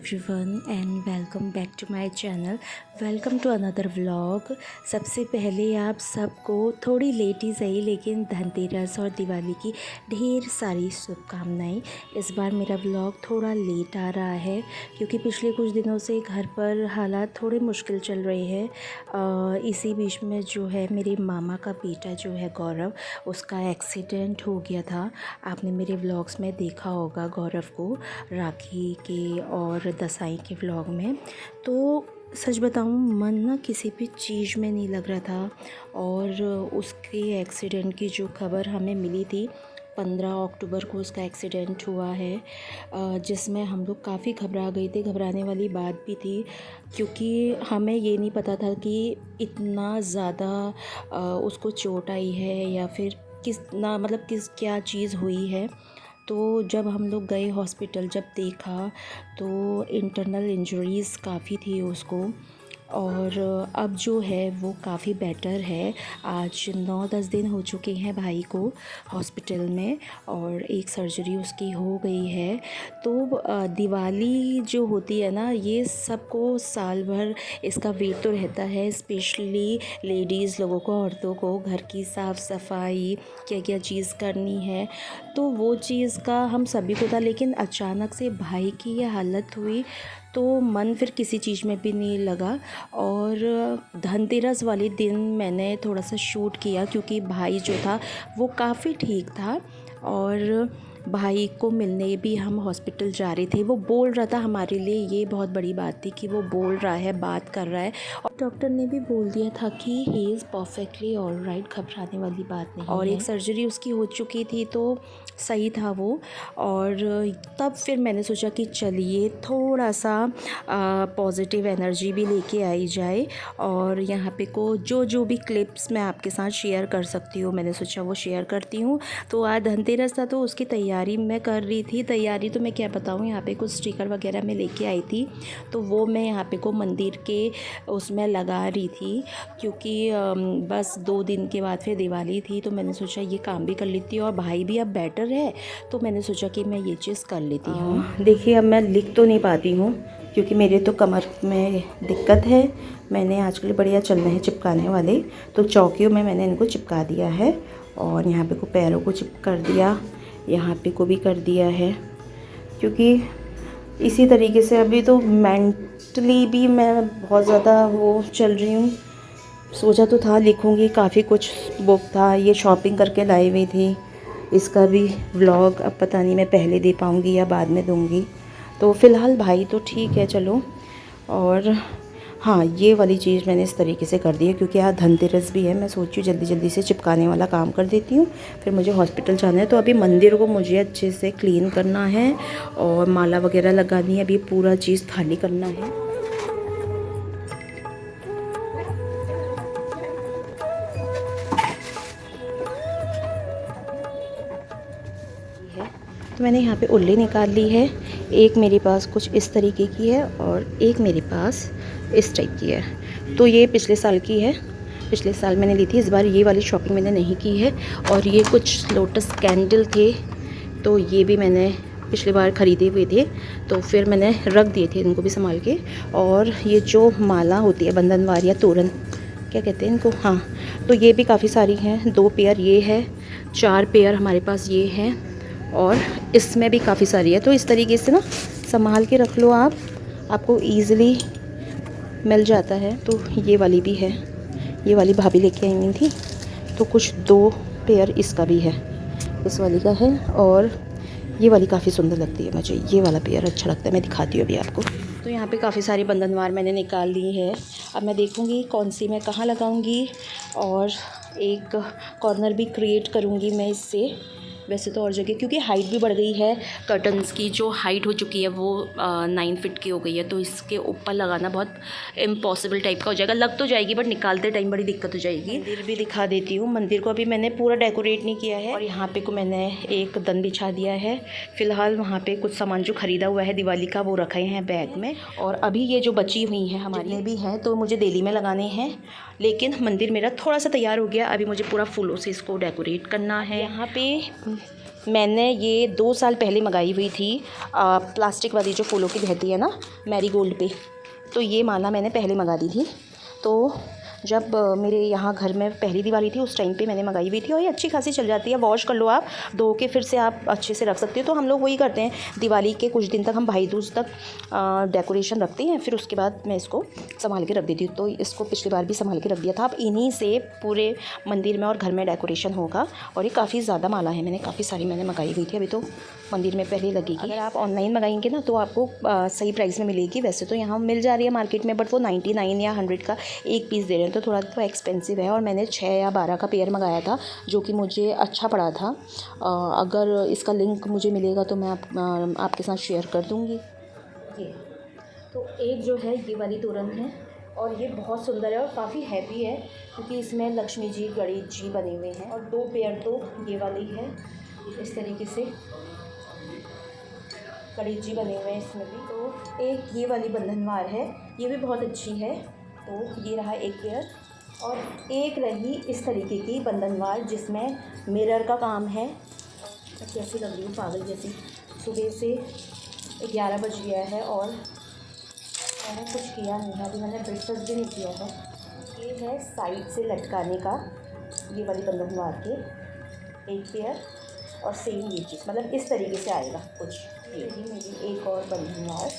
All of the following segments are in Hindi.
Everyone and welcome back to my channel. Welcome to another vlog. सबसे पहले आप सबको थोड़ी लेट ही सही लेकिन धनतेरस और दिवाली की ढेर सारी शुभकामनाएं। इस बार मेरा व्लॉग थोड़ा लेट आ रहा है क्योंकि पिछले कुछ दिनों से घर पर हालात थोड़े मुश्किल चल रहे हैं। इसी बीच में जो है मेरे मामा का बेटा जो है गौरव, उसका एक्सीडेंट हो गया था। आपने मेरे व्लॉग्स में देखा होगा गौरव को राखी के और दसाई के व्लॉग में। तो सच बताऊं, मन ना किसी भी चीज़ में नहीं लग रहा था। और उसके एक्सीडेंट की जो खबर हमें मिली थी, 15 अक्टूबर को उसका एक्सीडेंट हुआ है, जिसमें हम लोग काफ़ी घबरा गए थे। घबराने वाली बात भी थी क्योंकि हमें ये नहीं पता था कि इतना ज़्यादा उसको चोट आई है या फिर किस क्या चीज़ हुई है। तो जब हम लोग गए हॉस्पिटल, जब देखा तो इंटरनल इंजरीज़ काफ़ी थी उसको, और अब जो है वो काफ़ी बेटर है। आज 9-10 दिन हो चुके हैं भाई को हॉस्पिटल में और एक सर्जरी उसकी हो गई है। तो दिवाली जो होती है ना, ये सबको साल भर इसका वेट तो रहता है, स्पेशली लेडीज़ लोगों को, औरतों को घर की साफ़ सफाई क्या क्या चीज़ करनी है। तो वो चीज़ का हम सभी को था, लेकिन अचानक से भाई की ये हालत हुई तो मन फिर किसी चीज़ में भी नहीं लगा। और धनतेरस वाले दिन मैंने थोड़ा सा शूट किया क्योंकि भाई जो था वो काफ़ी ठीक था और भाई को मिलने भी हम हॉस्पिटल जा रहे थे। वो बोल रहा था, हमारे लिए ये बहुत बड़ी बात थी कि वो बोल रहा है, बात कर रहा है, और डॉक्टर ने भी बोल दिया था कि ही इज़ परफेक्टली ऑलराइट, घबराने वाली बात नहीं और एक सर्जरी उसकी हो चुकी थी तो सही था वो। और तब फिर मैंने सोचा कि चलिए थोड़ा सा पॉजिटिव एनर्जी भी लेके आई जाए, और यहाँ पे को जो भी क्लिप्स मैं आपके साथ शेयर कर सकती हूँ मैंने सोचा वो शेयर करती हूँ। तो आज धनतेरस था तो उसकी तैयारी मैं कर रही थी। तैयारी तो मैं क्या बताऊँ, यहाँ पे कुछ स्टिकर वगैरह मैं लेके आई थी तो वो मैं यहाँ पे को मंदिर के उसमें लगा रही थी क्योंकि बस 2 दिन के बाद फिर दिवाली थी। तो मैंने सोचा ये काम भी कर लेती हूँ और भाई भी अब बेटर है तो मैंने सोचा कि मैं ये चीज़ कर लेती हूँ। देखिए, अब मैं लिख तो नहीं पाती हूँ क्योंकि मेरे तो कमर में दिक्कत है। मैंने आजकल बढ़िया चल रहे हैं चिपकाने वाले, तो चौकियों में मैंने इनको चिपका दिया है और यहाँ पे को पैरों को चिपक कर दिया, यहाँ पे को भी कर दिया है। क्योंकि इसी तरीके से अभी तो मेंटली भी मैं बहुत ज़्यादा वो चल रही हूँ। सोचा तो था लिखूँगी, काफ़ी कुछ बुक था, ये शॉपिंग करके लाई हुई थी, इसका भी व्लॉग अब पता नहीं मैं पहले दे पाऊँगी या बाद में दूँगी। तो फ़िलहाल भाई तो ठीक है चलो। और हाँ, ये वाली चीज़ मैंने इस तरीके से कर दी है क्योंकि आज धनतेरस भी है। मैं सोची जल्दी जल्दी से चिपकाने वाला काम कर देती हूँ, फिर मुझे हॉस्पिटल जाना है। तो अभी मंदिर को मुझे अच्छे से क्लीन करना है और माला वगैरह लगानी है, अभी पूरा चीज़ खाली करना है। तो मैंने यहाँ पे उल्ली निकाल ली है। एक मेरे पास कुछ इस तरीके की है और एक मेरे पास इस टाइप की है। तो ये पिछले साल की है, पिछले साल मैंने ली थी, इस बार ये वाली शॉपिंग मैंने नहीं की है। और ये कुछ लोटस कैंडल थे तो ये भी मैंने पिछली बार ख़रीदे हुए थे तो फिर मैंने रख दिए थे इनको भी संभाल के। और ये जो माला होती है बंधनवार या तोरण क्या कहते हैं इनको, हाँ, तो ये भी काफ़ी सारी हैं। 2 पेयर ये है, 4 पेयर हमारे पास ये हैं और इसमें भी काफ़ी सारी है। तो इस तरीके से ना संभाल के रख लो आप, आपको ईज़िली मिल जाता है। तो ये वाली भी है, ये वाली भाभी लेके आई हुई थी, तो कुछ 2 पेयर इसका भी है, इस वाली का है। और ये वाली काफ़ी सुंदर लगती है मुझे, ये वाला पेयर अच्छा लगता है, मैं दिखाती हूँ अभी आपको। तो यहाँ पे काफ़ी सारी बंधनवार मैंने निकाल ली है। अब मैं देखूँगी कौन सी मैं कहाँ लगाऊँगी और एक कॉर्नर भी क्रिएट करूँगी मैं इससे। वैसे तो और जगह, क्योंकि हाइट भी बढ़ गई है, कर्टन्स की जो हाइट हो चुकी है वो 9 फीट की हो गई है, तो इसके ऊपर लगाना बहुत इम्पॉसिबल टाइप का हो जाएगा। लग तो जाएगी बट निकालते टाइम बड़ी दिक्कत हो जाएगी। मंदिर भी दिखा देती हूँ। मंदिर को अभी मैंने पूरा डेकोरेट नहीं किया है और यहाँ पे को मैंने एक दन बिछा दिया है। फ़िलहाल वहाँ पे कुछ सामान जो ख़रीदा हुआ है दिवाली का वो रखे हैं बैग में। और अभी ये जो बची हुई हैं हमारी भी हैं तो मुझे डेली में लगाने हैं, लेकिन मंदिर मेरा थोड़ा सा तैयार हो गया, अभी मुझे पूरा फूलों से इसको डेकोरेट करना है। यहाँ पे मैंने ये 2 साल पहले मंगाई हुई थी प्लास्टिक वाली जो फूलों की रहती है ना मैरीगोल्ड पे। तो ये माला मैंने पहले मंगा दी थी। तो जब मेरे यहाँ घर में पहली दिवाली थी उस टाइम पे मैंने मंगाई हुई थी और ये अच्छी खासी चल जाती है। वॉश कर लो आप, धो के फिर से आप अच्छे से रख सकते हो। तो हम लोग वही करते हैं, दिवाली के कुछ दिन तक हम भाई दूज तक डेकोरेशन रखते हैं, फिर उसके बाद मैं इसको संभाल के रख देती हूँ। तो इसको पिछली बार भी संभाल के रख दिया था। अब इन्हीं से पूरे मंदिर में और घर में डेकोरेशन होगा। और ये काफ़ी ज़्यादा माला है, मैंने काफ़ी सारी मंगाई हुई थी। अभी तो मंदिर में पहले लगेगी। अगर आप ऑनलाइन मंगाएंगे ना तो आपको सही प्राइस में मिलेगी। वैसे तो यहाँ मिल जा रही है मार्केट में, बट वो 99 या 100 का एक पीस दे रहे हैं, तो थोड़ा तो एक्सपेंसिव है। और मैंने 6 या 12 का पेयर मंगाया था जो कि मुझे अच्छा पड़ा था। अगर इसका लिंक मुझे मिलेगा तो मैं आपके साथ शेयर कर दूँगी। ये तो एक जो है ये वाली तोरण है और ये बहुत सुंदर है और काफ़ी हैवी है क्योंकि इसमें लक्ष्मी जी गणेश जी बने हुए हैं। और 2 पेयर तो ये वाली है, इस तरीके से गणेश जी बने हुए हैं इसमें भी। तो एक ये वाली बंधनवार है, ये भी बहुत अच्छी है। तो ये रहा एक पेयर। और एक रही इस तरीके की बंधनवार जिसमें मिरर का काम है। कैसी लग रही हूँ पागल जैसी। सुबह से 11 बज गया है और मैंने कुछ किया नहीं है, अभी मैंने ब्रेकफास्ट भी नहीं किया है। ये है साइड से लटकाने का, ये वाली बंधनवार के एक पेयर और सेम ये चीज़, मतलब इस तरीके से आएगा कुछ। ये भी मेरी एक और बंधनवार।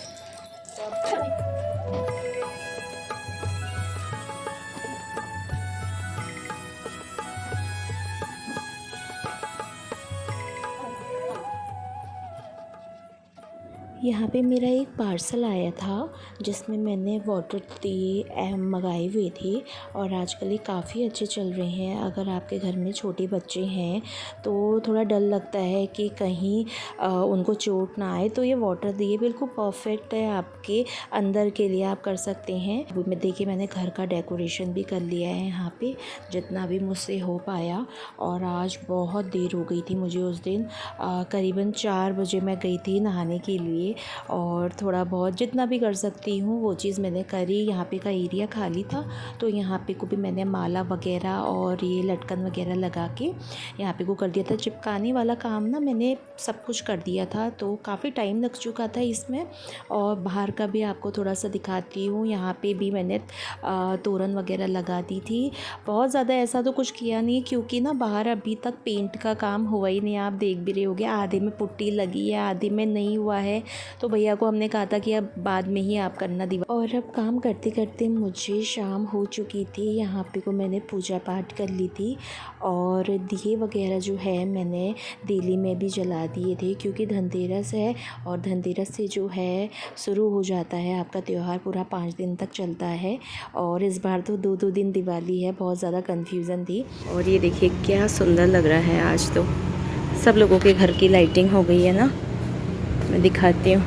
यहाँ पे मेरा एक पार्सल आया था जिसमें मैंने वाटर दिए मंगाए हुए थे और आजकल ये काफ़ी अच्छे चल रहे हैं। अगर आपके घर में छोटे बच्चे हैं तो थोड़ा डर लगता है कि कहीं उनको चोट ना आए, तो ये वाटर दिए बिल्कुल परफेक्ट है आपके अंदर के लिए, आप कर सकते हैं। मैं देखिए मैंने घर का डेकोरेशन भी कर लिया है यहाँ पे जितना भी मुझसे हो पाया। और आज बहुत देर हो गई थी मुझे उस दिन, करीबन 4 बजे मैं गई थी नहाने के लिए और थोड़ा बहुत जितना भी कर सकती हूँ वो चीज़ मैंने करी। यहाँ पे का एरिया खाली था तो यहाँ पे को भी मैंने माला वगैरह और ये लटकन वगैरह लगा के यहाँ पे को कर दिया था। चिपकाने वाला काम ना मैंने सब कुछ कर दिया था, तो काफ़ी टाइम लग चुका था इसमें। और बाहर का भी आपको थोड़ा सा दिखाती हूँ, यहाँ पे भी मैंने तोरण वगैरह लगा दी थी। बहुत ज़्यादा ऐसा तो कुछ किया नहीं क्योंकि ना बाहर अभी तक पेंट का काम हुआ ही नहीं, आप देख भी रहे होगे। आधे में पुट्टी लगी है, आधे में नहीं हुआ है। तो भैया को हमने कहा था कि अब बाद में ही आप करना दीवार। और अब काम करते करते मुझे शाम हो चुकी थी। यहाँ पे को मैंने पूजा पाठ कर ली थी और दिए वगैरह जो है मैंने दिल्ली में भी जला दिए थे क्योंकि धनतेरस है और धनतेरस से जो है शुरू हो जाता है आपका त्यौहार, पूरा 5 दिन तक चलता है। और इस बार तो 2-2 दिन दिवाली है, बहुत ज़्यादा कन्फ्यूज़न थी। और ये देखिए क्या सुंदर लग रहा है, आज तो सब लोगों के घर की लाइटिंग हो गई है ना। मैं दिखाती हूँ,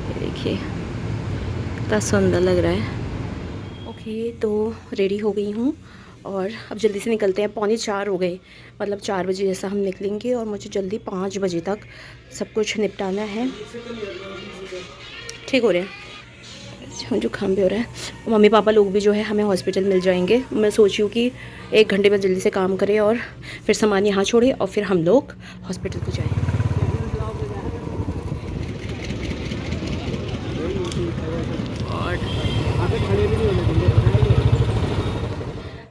ये देखिए कितना सुंदर लग रहा है। ओके तो रेडी हो गई हूँ और अब जल्दी से निकलते हैं। 3:45 हो गए, मतलब 4 बजे जैसा हम निकलेंगे और मुझे जल्दी 5 बजे तक सब कुछ निपटाना है। ठीक हो रहा है, जुकाम भी हो रहा है। मम्मी पापा लोग भी जो है हमें हॉस्पिटल मिल जाएंगे। मैं सोची हूँ कि 1 घंटे में जल्दी से काम करें और फिर सामान यहाँ छोड़े और फिर हम लोग हॉस्पिटल को जाएँ।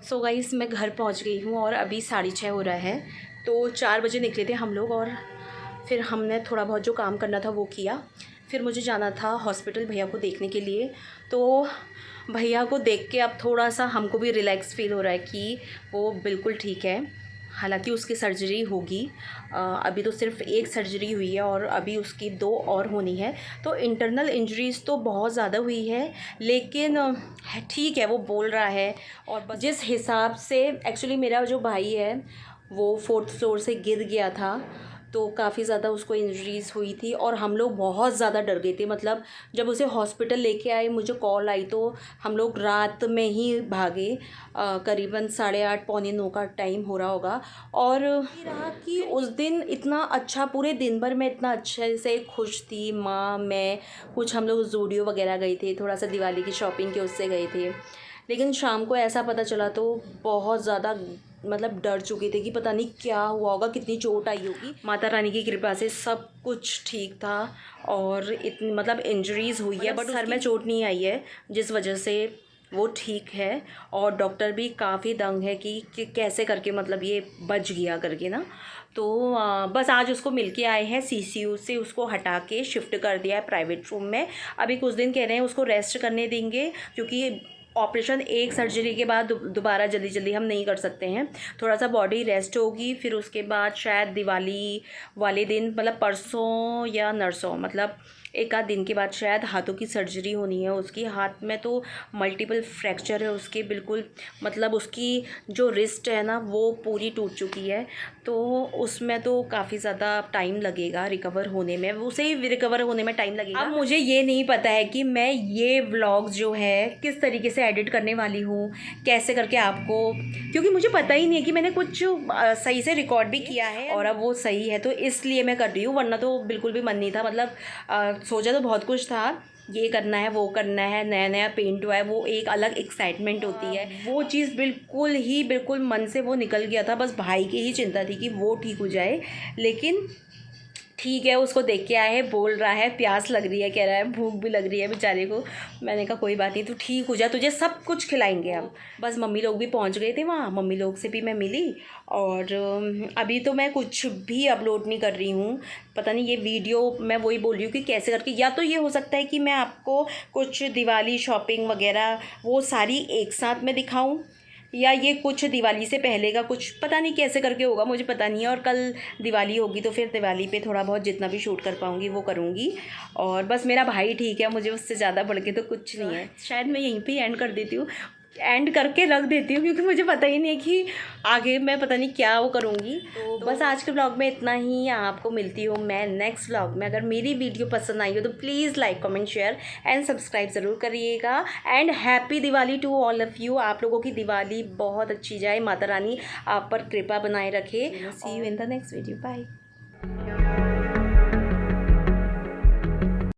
सो गाइस मैं घर पहुंच गई हूँ और अभी 6:30 हो रहा है। तो 4 बजे निकले थे हम लोग और फिर हमने थोड़ा बहुत जो काम करना था वो किया। फिर मुझे जाना था हॉस्पिटल भैया को देखने के लिए। तो भैया को देख के अब थोड़ा सा हमको भी रिलैक्स फील हो रहा है कि वो बिल्कुल ठीक है। हालांकि उसकी सर्जरी होगी, अभी तो सिर्फ 1 सर्जरी हुई है और अभी उसकी 2 और होनी है। तो इंटरनल इंजरीज़ तो बहुत ज़्यादा हुई है, लेकिन ठीक है वो बोल रहा है। और जिस हिसाब से एक्चुअली मेरा जो भाई है वो 4th फ्लोर से गिर गया था तो काफ़ी ज़्यादा उसको इंजरीज़ हुई थी और हम लोग बहुत ज़्यादा डर गए थे। मतलब जब उसे हॉस्पिटल लेके आए, मुझे कॉल आई तो हम लोग रात में ही भागे। करीबन 8:30 पौने 9 का टाइम हो रहा होगा। और ये रहा कि उस दिन इतना अच्छा, पूरे दिन भर मैं इतना अच्छे से खुश थी। माँ, मैं, कुछ हम लोग ज़ूडियो वगैरह गए थे, थोड़ा सा दिवाली की शॉपिंग के उससे गए थे। लेकिन शाम को ऐसा पता चला तो बहुत ज़्यादा मतलब डर चुके थे कि पता नहीं क्या हुआ होगा, कितनी चोट आई होगी। माता रानी की कृपा से सब कुछ ठीक था और इतनी मतलब इंजरीज़ हुई है, बट सर में चोट नहीं आई है, जिस वजह से वो ठीक है। और डॉक्टर भी काफ़ी दंग है कि कैसे करके मतलब ये बच गया करके ना। तो बस आज उसको मिल के आए हैं, सीसीयू से उसको हटा के शिफ्ट कर दिया है प्राइवेट रूम में। अभी कुछ दिन कह रहे हैं उसको रेस्ट करने देंगे, क्योंकि ऑपरेशन एक सर्जरी के बाद दोबारा जल्दी जल्दी हम नहीं कर सकते हैं। थोड़ा सा बॉडी रेस्ट होगी, फिर उसके बाद शायद दिवाली वाले दिन मतलब परसों या नरसों मतलब एक आध दिन के बाद शायद हाथों की सर्जरी होनी है उसकी। हाथ में तो मल्टीपल फ्रैक्चर है उसके, बिल्कुल मतलब उसकी जो रिस्ट है ना वो पूरी टूट चुकी है। तो उसमें तो काफ़ी ज़्यादा टाइम लगेगा रिकवर होने में, उसे ही रिकवर होने में टाइम लगेगा। अब मुझे ये नहीं पता है कि मैं ये व्लॉग जो है किस तरीके से एडिट करने वाली हूँ, कैसे करके आपको, क्योंकि मुझे पता ही नहीं है कि मैंने कुछ सही से रिकॉर्ड भी किया है और अब वो सही है, तो इसलिए मैं कर रही हूँ। वरना तो बिल्कुल भी मन नहीं था, मतलब सोचा तो बहुत कुछ था, ये करना है वो करना है, नया नया पेंट हुआ है, वो एक अलग एक्साइटमेंट होती है। वो चीज़ बिल्कुल मन से वो निकल गया था। बस भाई की ही चिंता थी कि वो ठीक हो जाए, लेकिन ठीक है। उसको देख के आए हैं, बोल रहा है प्यास लग रही है, कह रहा है भूख भी लग रही है बेचारे को। मैंने कहा कोई बात नहीं, तू ठीक हो जा, तुझे सब कुछ खिलाएंगे हम। बस मम्मी लोग भी पहुंच गए थे वहाँ, मम्मी लोग से भी मैं मिली। और अभी तो मैं कुछ भी अपलोड नहीं कर रही हूँ, पता नहीं ये वीडियो मैं वही बोल रही हूँ कि कैसे करके, या तो ये हो सकता है कि मैं आपको कुछ दिवाली शॉपिंग वगैरह वो सारी एक साथ में दिखाऊँ, या ये कुछ दिवाली से पहले का कुछ, पता नहीं कैसे करके होगा, मुझे पता नहीं है। और कल दिवाली होगी तो फिर दिवाली पे थोड़ा बहुत जितना भी शूट कर पाऊँगी वो करूँगी। और बस मेरा भाई ठीक है, मुझे उससे ज़्यादा बढ़ के तो कुछ नहीं है। शायद मैं यहीं पे एंड कर देती हूँ, एंड करके रख देती हूँ, क्योंकि मुझे पता ही नहीं है कि आगे मैं पता नहीं क्या वो करूँगी। तो बस आज के ब्लॉग में इतना ही। आपको मिलती हूँ मैं नेक्स्ट ब्लॉग में। अगर मेरी वीडियो पसंद आई हो तो please like comment share and subscribe ज़रूर करिएगा। And happy Diwali to all of you. आप लोगों की दिवाली बहुत अच्छी जाए, माता रानी आप पर कृपा बनाए रखे। See you in the next video, bye.